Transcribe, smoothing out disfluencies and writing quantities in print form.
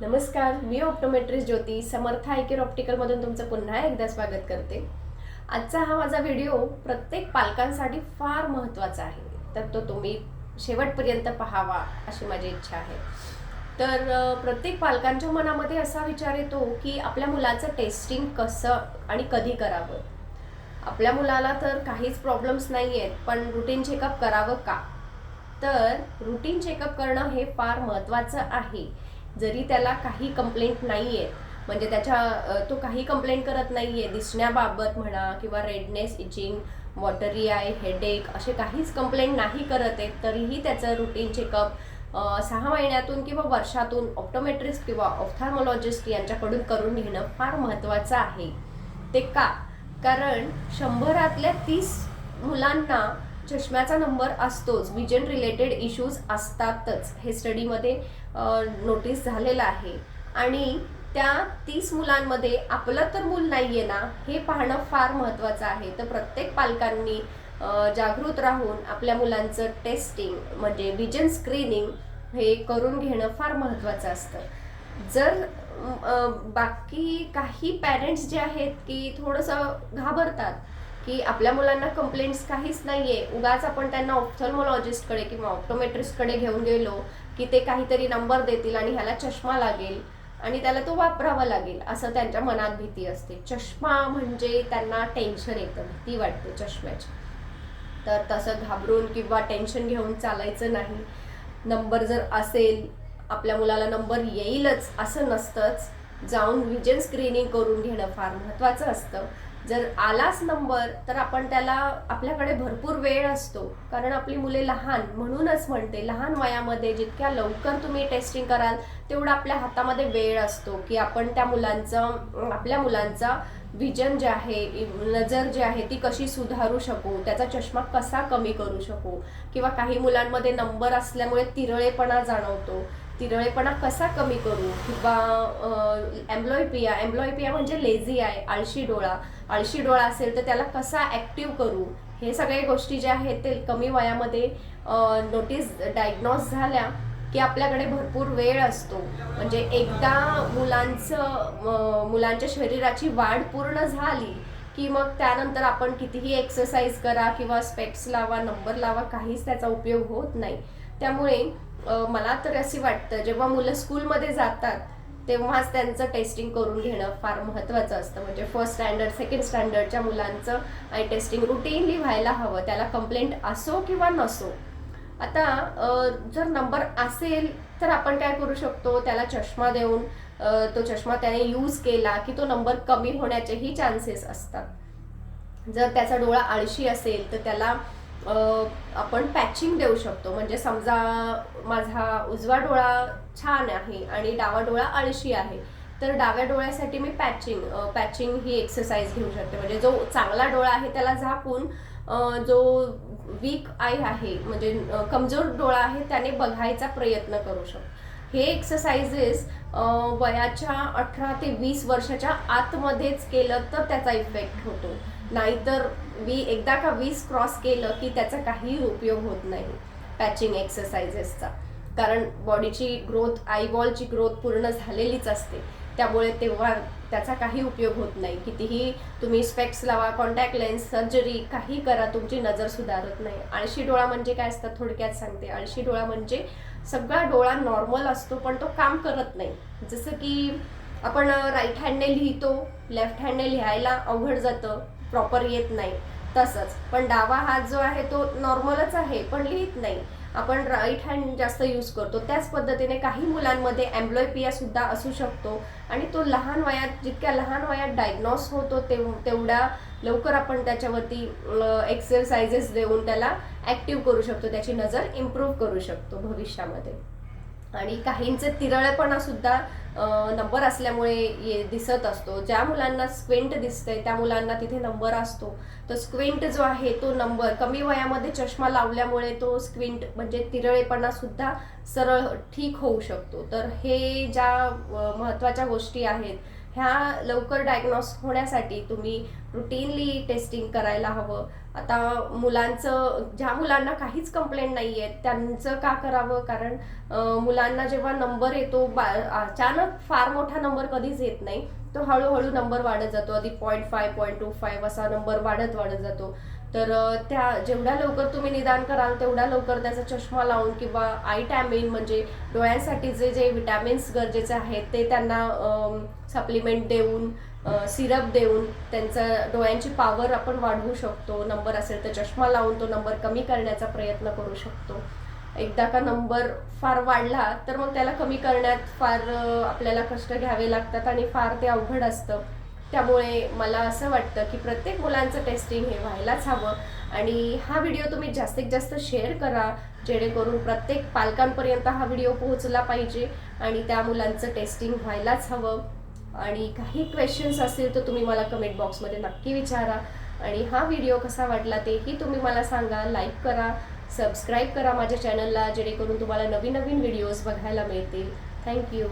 नमस्कार, मी optometrist Jyoti Samarth I care ऑप्टिकलमधून तुमचं पुन्हा एकदा स्वागत करते। आजचा हा माझा व्हिडिओ प्रत्येक पालकांसाठी फार महत्त्वाचा आहे, तर तो तुम्ही शेवटपर्यंत पाहावा अशी माझी इच्छा आहे। तर प्रत्येक पालकांच्या मनामध्ये असा विचार येतो की आपल्या मुलाचं टेस्टिंग कसं आणि कधी करावं। आपल्या मुलाला तर काहीच प्रॉब्लेम्स नाही आहेत, पण रुटीन चेकअप करावं का? तर रुटीन चेकअप करणं हे फार महत्त्वाचं आहे। जरी त्याला काही कंप्लेंट नाही आहे, म्हणजे तो काही कंप्लेंट करत नाही आहे दिसण्याबाबत म्हणा किंवा redness, itching, watery eye, headache असे काहीच कंप्लेंट नाही करत आहे, तरीही त्याचं रुटीन चेकअप 6 महिन्यातून किंवा वर्षातून ऑप्टोमेट्रिस्ट किंवा ऑफ्थॅल्मॉलॉजिस्ट यांच्याकडून करून घेणं फार महत्त्वाचं आहे। ते का? कारण 100रातल्या 30 मुलांना चष्म्याचा नंबर असतोच, विजन रिलेटेड इश्यूज असतातच, हे स्टडीमध्ये नोटीस झालेलं आहे। आणि त्या 30 मुलांमध्ये आपलं तर मूल नाहीये ना, हे पाहणं फार महत्त्वाचं आहे। तर प्रत्येक पालकांनी जागृत राहून आपल्या मुलांचं टेस्टिंग म्हणजे विजन स्क्रीनिंग हे करून घेणं फार महत्त्वाचं असतं। जर बाकी काही पॅरेंट्स जे आहेत की थोडंसं घाबरतात की आपल्या मुलांना कंप्लेंट्स काहीच नाहीये, उगाच आपण त्यांना ऑप्थॅल्मॉलॉजिस्टकडे किंवा ऑप्टोमेट्रिस्टकडे घेऊन गेलो की ते काहीतरी नंबर देतील आणि ह्याला चष्मा लागेल आणि त्याला तो वापरावा लागेल, असं त्यांच्या मनात भीती असते। चष्मा म्हणजे त्यांना टेन्शन येतं, भीती वाटते चष्म्याची। तर तसं घाबरून किंवा टेन्शन घेऊन चालायचं नाही। नंबर जर असेल, आपल्या मुलाला नंबर येईलच असं नसतंच, जाऊन विजन स्क्रीनिंग करून घेणं फार महत्त्वाचं असतं। जर आलाच नंबर तर आपण त्याला, आपल्याकडे भरपूर वेळ असतो, कारण आपली मुले लहान, म्हणूनच म्हणते लहान वयामध्ये जितक्या लवकर तुम्ही टेस्टिंग कराल तेवढा आपल्या हातामध्ये वेळ असतो की आपण आपल्या मुलांचा विजन जे आहे, नजर जी आहे ती कशी सुधारू शकू, त्याचा चष्मा कसा कमी करू शकू, किंवा काही मुलांमध्ये नंबर असल्यामुळे तिरळेपणा जाणवतो, तिरळेपणा कसा कमी करू, किंवा एम्ब्लॉयपिया म्हणजे लेझी आय, आळशी डोळा असेल तर त्याला कसा ॲक्टिव्ह करू, हे सगळे गोष्टी ज्या आहेत ते कमी वयामध्ये डायग्नोज झाल्या की आपल्याकडे भरपूर वेळ असतो। म्हणजे एकदा मुलांच्या शरीराची वाढ पूर्ण झाली की मग त्यानंतर आपण कितीही एक्सरसाइज करा किंवा स्पेक्स लावा, नंबर लावा, काहीच त्याचा उपयोग होत नाही। त्यामुळे मला तर असे वाटतं, जेव्हा मुलं स्कूलमध्ये जातात तेव्हाच त्यांचं टेस्टिंग करून घेणं फार महत्त्वाचं असतं। म्हणजे फर्स्ट स्टँडर्ड, सेकंड स्टँडर्डच्या मुलांचं आय टेस्टिंग रुटीनली व्हायला हवं, त्याला कंप्लेंट असो किंवा नसो। आता जर नंबर असेल तर आपण काय करू शकतो, त्याला चष्मा देऊन तो चष्मा त्याने यूज केला की तो नंबर कमी होण्याचेही चान्सेस असतात। जर त्याचा डोळा आळशी असेल तर त्याला आपण पॅचिंग देऊ शकतो। म्हणजे समजा माझा उजवा डोळा छान आहे आणि डावा डोळा आळशी आहे, तर डाव्या डोळ्यासाठी मी पॅचिंग ही एक्सरसाइज घेऊ शकते। म्हणजे जो चांगला डोळा आहे त्याला झाकून जो वीक आय आहे, म्हणजे कमजोर डोळा आहे, त्याने बघायचा प्रयत्न करू शकतो। हे एक्सरसाइजेस वयाच्या 18 ते 20 वर्षाच्या आतमध्येच केलं तर त्याचा इफेक्ट होतो, नाहीतर एकदा का 20 क्रॉस केलं की त्याचा काही उपयोग होत नाही पॅचिंग एक्सरसाइजेसचा। कारण बॉडीची ग्रोथ, आईबॉलची ग्रोथ पूर्ण झालेलीच असते, त्यामुळे तेव्हा त्याचा काही उपयोग होत नाही। कितीही तुम्ही स्पेक्स लावा, कॉन्टॅक्ट लेन्स, सर्जरी, काही करा, तुमची नजर सुधारत नाही। आळशी डोळा म्हणजे काय असतं थोडक्यात सांगते। आळशी डोळा म्हणजे सगळा डोळा नॉर्मल असतो पण तो काम करत नाही। जसं की आपण राईट हँडने लिहितो, लेफ्ट हँडने लिहायला अवघड जातं, प्रॉपर येत नाही, तसंच पण डावा हात जो आहे तो नॉर्मलच आहे पण लिहित नाही, आपण राईट हँड जास्त यूज करतो। त्याच पद्धतीने काही मुलांमध्ये एम्ब्लॉयपिया सुद्धा असू शकतो आणि तो जितक्या लहान वयात डायग्नोस होतो तेवढ्या लवकर आपण त्याच्यावरती एक्सरसाइजेस देऊन त्याला ॲक्टिव्ह करू शकतो, त्याची नजर इम्प्रूव्ह करू शकतो भविष्यामध्ये। आणि काहींचे तिरळेपणा सुद्धा नंबर असल्यामुळे दिसत असतो। ज्या मुलांना स्क्विंट दिसतंय त्या मुलांना तिथे नंबर असतो, तर स्क्विंट जो आहे तो नंबर कमी वयामध्ये चष्मा लावल्यामुळे तो स्क्विंट म्हणजे तिरळेपणा सुद्धा सरळ ठीक होऊ शकतो। तर हे ज्या महत्त्वाच्या गोष्टी आहेत ह्या लवकर डायग्नोस होण्यासाठी तुम्ही रुटीनली टेस्टिंग करायला हवं. आता ज्या मुलांना काहीच कंप्लेंट नाही आहेत त्यांचं का करावं, कारण मुलांना जेव्हा नंबर येतो अचानक फार मोठा नंबर कधीच येत नाही, तो हळूहळू नंबर वाढत जातो. आधी 0.5 0.25 असा नंबर वाढत जातो. तर त्या जेवढ्या लवकर तुम्ही निदान कराल तेवढ्या लवकर त्याचा चष्मा लावून किंवा आय टॅमिन म्हणजे डोळ्यांसाठी जे विटॅमिन्स गरजेचे आहेत ते त्यांना सप्लिमेंट देऊन सिरप देऊन त्यांचा डोळ्यांची पॉवर आपण वाढवू शकतो. नंबर असेल तर चष्मा लावून तो नंबर कमी करण्याचा प्रयत्न करू शकतो. एकदा का नंबर फार वाढला तर मग त्याला कमी करण्यात फार आपल्याला कष्ट घ्यावे लागतात आणि फार ते अवघड असतं. त्यामुळे मला असं वाटतं की प्रत्येक मुलांचं टेस्टिंग हे व्हायलाच हवं. आणि हा व्हिडिओ तुम्ही जास्तीत जास्त शेअर करा, जेणेकरून प्रत्येक पालकांपर्यंत हा व्हिडिओ पोहोचला पाहिजे आणि त्या मुलांचं टेस्टिंग व्हायलाच हवं. आणि काही क्वेश्चन्स असतील तर तुम्ही मला कमेंट बॉक्समध्ये नक्की विचारा. आणि हा व्हिडिओ कसा वाटला तेही तुम्ही मला सांगा. लाईक करा, सबस्क्राईब करा माझ्या चॅनलला, जेणेकरून तुम्हाला नवीन नवीन व्हिडिओज बघायला मिळतील. थँक्यू.